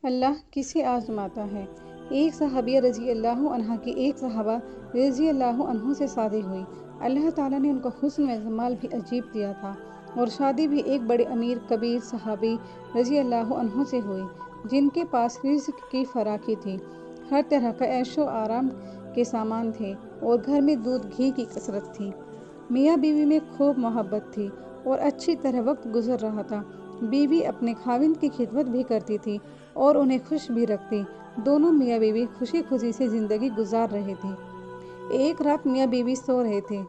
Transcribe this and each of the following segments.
اللہ کسے آزماتا ہے۔ ایک صحابیہ رضی اللہ عنہا کی ایک صحابہ رضی اللہ عنہ سے شادی ہوئی۔ اللہ تعالیٰ نے ان کو حسن و جمال بھی عجیب دیا تھا اور شادی بھی ایک بڑے امیر کبیر صحابی رضی اللہ عنہ سے ہوئی جن کے پاس رزق کی فراخی تھی، ہر طرح کا عیش و آرام کے سامان تھے اور گھر میں دودھ گھی کی کثرت تھی۔ میاں بیوی میں خوب محبت تھی اور اچھی طرح وقت گزر رہا تھا۔ بیوی اپنے خاوند کی خدمت بھی کرتی تھی اور انہیں خوش بھی رکھتی۔ دونوں میاں بیوی خوشی خوشی سے زندگی گزار رہے تھے۔ ایک رات میاں بیوی سو رہے تھے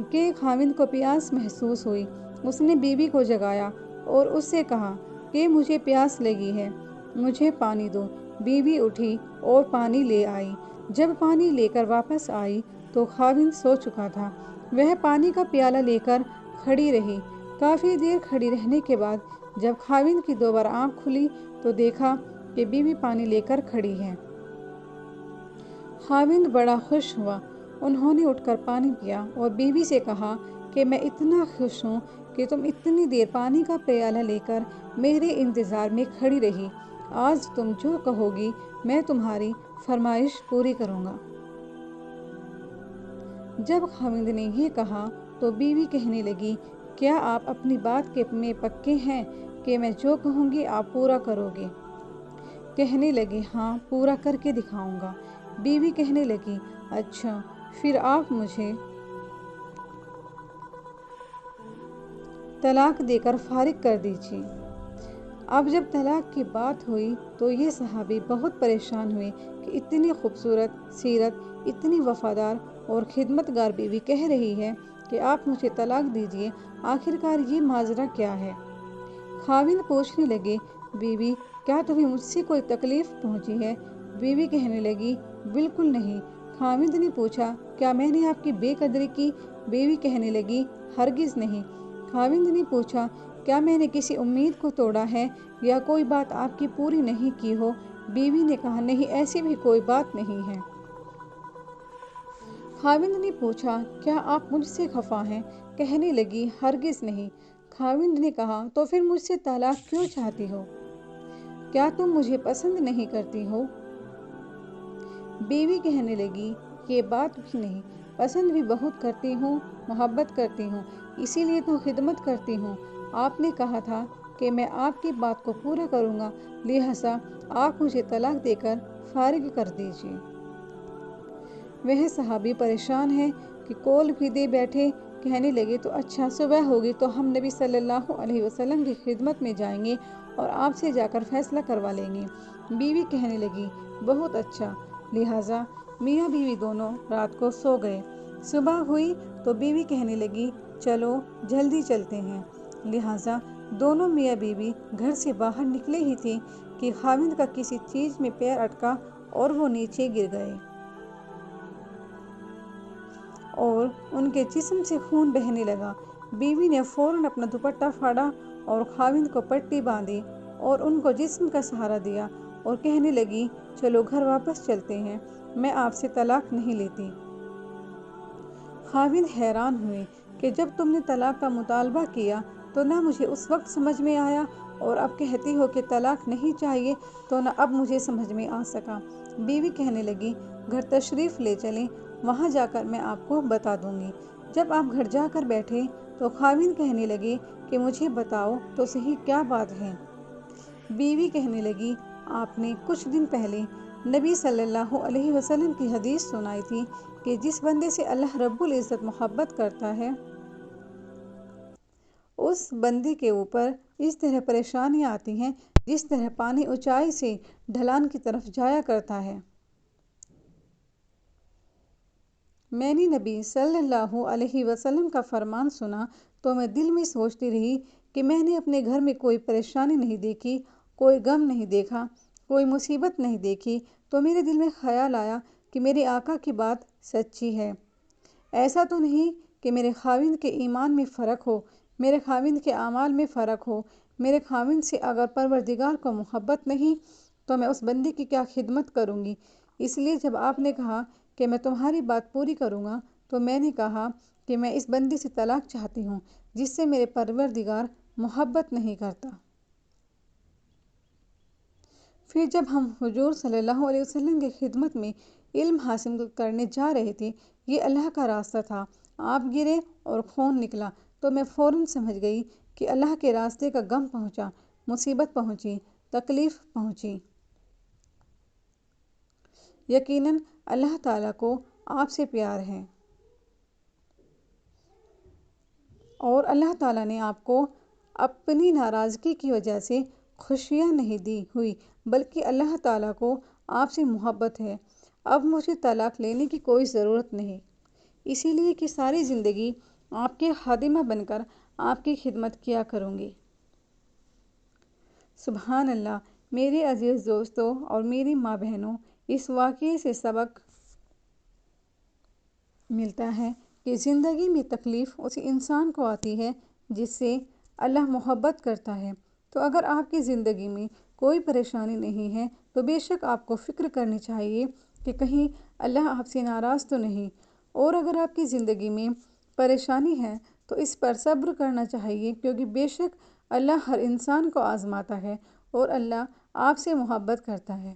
کہ خاوند کو پیاس محسوس ہوئی۔ اس نے بیوی کو جگایا اور اس سے کہا کہ مجھے پیاس لگی ہے، مجھے پانی دو۔ بیوی اٹھی اور پانی لے آئی۔ جب پانی لے کر واپس آئی تو خاوند سو چکا تھا۔ وہ پانی کا پیالہ لے کر کھڑی رہی۔ کافی دیر کھڑی رہنے کے بعد جب خاوند کی دوبارہ آنکھ کھلی تو دیکھا کہ بیوی پانی لے کر کھڑی ہے۔ خاوند بڑا خوش ہوا۔ انہوں نے اٹھ کر پانی پیا اور بیوی سے کہا کہ میں اتنا خوش ہوں کہ تم اتنی دیر پانی کا پیالہ لے کر میرے انتظار میں کھڑی رہی۔ آج تم جو کہو گی میں تمہاری فرمائش پوری کروں گا۔ جب خاوند نے یہ کہا تو بیوی کہنے لگی، کیا آپ اپنی بات میں پکے ہیں کہ میں جو کہوں گی آپ پورا کرو گے؟ کہنے لگے، ہاں، پورا کر کے دکھاؤں گا۔ بیوی کہنے لگی، اچھا، پھر آپ مجھے طلاق دے کر فارغ کر دیجیے۔ اب جب طلاق کی بات ہوئی تو یہ صحابی بہت پریشان ہوئے کہ اتنی خوبصورت سیرت، اتنی وفادار اور خدمت گار بیوی کہہ رہی ہے کہ آپ مجھے طلاق دیجیے، آخرکار یہ ماجرا کیا ہے؟ خاوند پوچھنے لگے، بیوی، کیا تمہیں مجھ سے کوئی تکلیف پہنچی ہے؟ بیوی کہنے لگی، بالکل نہیں۔ خاوند نے پوچھا، کیا میں نے آپ کی بے قدری کی؟ بیوی کہنے لگی، ہرگز نہیں۔ خاوند نے پوچھا، کیا میں نے کسی امید کو توڑا ہے یا کوئی بات آپ کی پوری نہیں کی ہو؟ بیوی نے کہا، نہیں، ایسی بھی کوئی بات نہیں ہے۔ خاوند نے پوچھا، کیا آپ مجھ سے خفا ہیں؟ کہنے لگی، ہرگز نہیں۔ خاوند نے کہا، تو پھر مجھ سے طلاق کیوں چاہتی ہو؟ کیا تم مجھے پسند نہیں کرتی ہو؟ بیوی کہنے لگی، یہ بات بھی نہیں، پسند بھی بہت کرتی ہوں، محبت کرتی ہوں، اسی لیے تو خدمت کرتی ہوں۔ آپ نے کہا تھا کہ میں آپ کی بات کو پورا کروں گا، لہٰذا آپ مجھے طلاق دے کر فارغ کر دیجیے۔ وہ صحابی پریشان ہے کہ کول بھی دے بیٹھے۔ کہنے لگے، تو اچھا، صبح ہوگی تو ہم نبی صلی اللہ علیہ وسلم کی خدمت میں جائیں گے اور آپ سے جا کر فیصلہ کروا لیں گے۔ بیوی کہنے لگی، بہت اچھا۔ لہٰذا میاں بیوی دونوں رات کو سو گئے۔ صبح ہوئی تو بیوی کہنے لگی، چلو جلدی چلتے ہیں۔ لہٰذا دونوں میاں بیوی گھر سے باہر نکلے ہی تھے کہ خاوند کا کسی چیز میں پیر اٹکا اور وہ نیچے گر گئے اور ان کے جسم سے خون بہنے لگا۔ بیوی نے فوراً اپنا دوپٹہ پھاڑا اور خاوند کو پٹی باندھی اور ان کو جسم کا سہارا دیا اور کہنے لگی، چلو گھر واپس چلتے ہیں، میں آپ سے طلاق نہیں لیتی۔ خاوند حیران ہوئے کہ جب تم نے طلاق کا مطالبہ کیا تو نہ مجھے اس وقت سمجھ میں آیا اور اب کہتی ہو کہ طلاق نہیں چاہیے تو نہ اب مجھے سمجھ میں آ سکا۔ بیوی کہنے لگی، گھر تشریف لے چلیں، وہاں جا کر میں آپ کو بتا دوں گی۔ جب آپ گھر جا کر بیٹھے تو خاوند کہنے لگے کہ مجھے بتاؤ تو صحیح کیا بات ہے؟ بیوی کہنے لگی، آپ نے کچھ دن پہلے نبی صلی اللہ علیہ وسلم کی حدیث سنائی تھی کہ جس بندے سے اللہ رب العزت محبت کرتا ہے اس بندے کے اوپر اس طرح پریشانیاں آتی ہیں جس طرح پانی اونچائی سے ڈھلان کی طرف جایا کرتا ہے۔ میں نے نبی صلی اللہ علیہ وسلم کا فرمان سنا تو میں دل میں سوچتی رہی کہ میں نے اپنے گھر میں کوئی پریشانی نہیں دیکھی، کوئی غم نہیں دیکھا، کوئی مصیبت نہیں دیکھی، تو میرے دل میں خیال آیا کہ میرے آقا کی بات سچی ہے۔ ایسا تو نہیں کہ میرے خاوند کے ایمان میں فرق ہو، میرے خاوند کے اعمال میں فرق ہو۔ میرے خاوند سے اگر پروردگار کو محبت نہیں تو میں اس بندے کی کیا خدمت کروں گی؟ اس لیے جب آپ نے کہا کہ میں تمہاری بات پوری کروں گا تو میں نے کہا کہ میں اس بندے سے طلاق چاہتی ہوں جس سے میرے پروردگار محبت نہیں کرتا۔ پھر جب ہم حضور صلی اللہ علیہ وسلم کی خدمت میں علم حاصل کرنے جا رہے تھے، یہ اللہ کا راستہ تھا، آپ گرے اور خون نکلا تو میں فوراً سمجھ گئی کہ اللہ کے راستے کا غم پہنچا، مصیبت پہنچی، تکلیف پہنچی۔ یقیناً اللہ تعالیٰ کو آپ سے پیار ہے اور اللہ تعالیٰ نے آپ کو اپنی ناراضگی کی وجہ سے خوشیاں نہیں دی ہوئی، بلکہ اللہ تعالیٰ کو آپ سے محبت ہے۔ اب مجھے طلاق لینے کی کوئی ضرورت نہیں، اسی لیے کہ ساری زندگی آپ کے خادمہ بن کر آپ کی خدمت کیا کروں گی۔ سبحان اللہ! میرے عزیز دوستوں اور میری ماں بہنوں، اس واقعے سے سبق ملتا ہے کہ زندگی میں تکلیف اسی انسان کو آتی ہے جس سے اللہ محبت کرتا ہے۔ تو اگر آپ کی زندگی میں کوئی پریشانی نہیں ہے تو بے شک آپ کو فکر کرنی چاہیے کہ کہیں اللہ آپ سے ناراض تو نہیں، اور اگر آپ کی زندگی میں پریشانی ہے تو اس پر صبر کرنا چاہیے، کیونکہ بے شک اللہ ہر انسان کو آزماتا ہے اور اللہ آپ سے محبت کرتا ہے۔